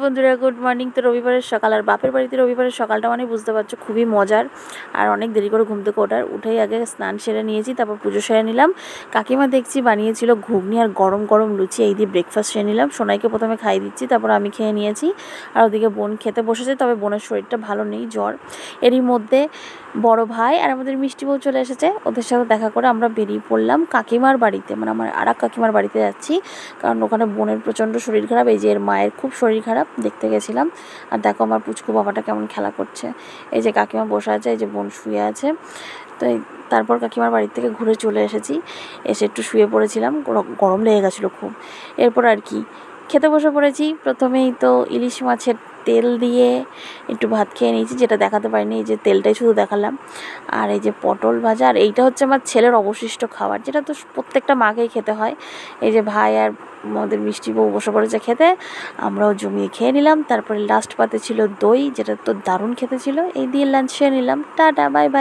বন্ধুরা, good morning. তো রবিবারের সকাল, আর বাপের বাড়িতে রবিবারের সকালটা মানে বুঝতে পারছো খুবই মজার। আর অনেক দেরি করে ঘুম থেকে উঠেই আগে স্নান সেরে নিয়েছি, তারপর পুজো সেরে নিলাম। কাকিমা দেখছি বানিয়েছিল ঘুগনি আর গরম গরম লুচি, এই দিয়ে ব্রেকফাস্ট সেরে নিলাম। সোনাইকে প্রথমে খাইয়ে দিচ্ছি, তারপর আমি খেয়ে নিয়েছি। আর ওদিকে বোন খেতে বসেছে, তবে বোনের শরীরটা ভালো নেই, জ্বর। এরই মধ্যে বড় ভাই আর আমাদের মিষ্টি বউ চলে এসেছে। ওদের সাথে দেখা করে আমরা বেরিয়ে পড়লাম কাকিমার বাড়িতে, মানে আমার আর এক কাকিমার বাড়িতে যাচ্ছি, কারণ ওখানে বোনের প্রচণ্ড শরীর খারাপ। এই যে এর মায়ের খুব শরীর খারাপ, দেখতে গেছিলাম। আর দেখো আমার পুচকু বাবাটা কেমন খেলা করছে। এই যে কাকিমা বসে আছে, এই যে বোন শুয়ে আছে। তো তারপর কাকিমার বাড়ি থেকে ঘুরে চলে এসেছি, এসে একটু শুয়ে পড়েছিলাম, গরম লেগে গেছিলো খুব। এরপর আর কি খেতে বসে পড়েছি। প্রথমেই তো ইলিশ মাছের তেল দিয়ে একটু ভাত খেয়ে নিয়েছি, যেটা দেখাতে পারিনি, এই যে তেলটাই শুধু দেখালাম। আর এই যে পটল ভাজা, আর এইটা হচ্ছে আমার ছেলের অবশিষ্ট খাবার, যেটা তো প্রত্যেকটা মাকেই খেতে হয়। এই যে ভাই আর আমাদের মিষ্টি বউ বসে পড়েছে খেতে, আমরাও জমিয়ে খেয়ে নিলাম। তারপরে লাস্ট পাতে ছিল দই, যেটা তো দারুণ খেতে ছিল। এই দিয়ে লাঞ্চ সেরে নিলাম। Tata, bye bye.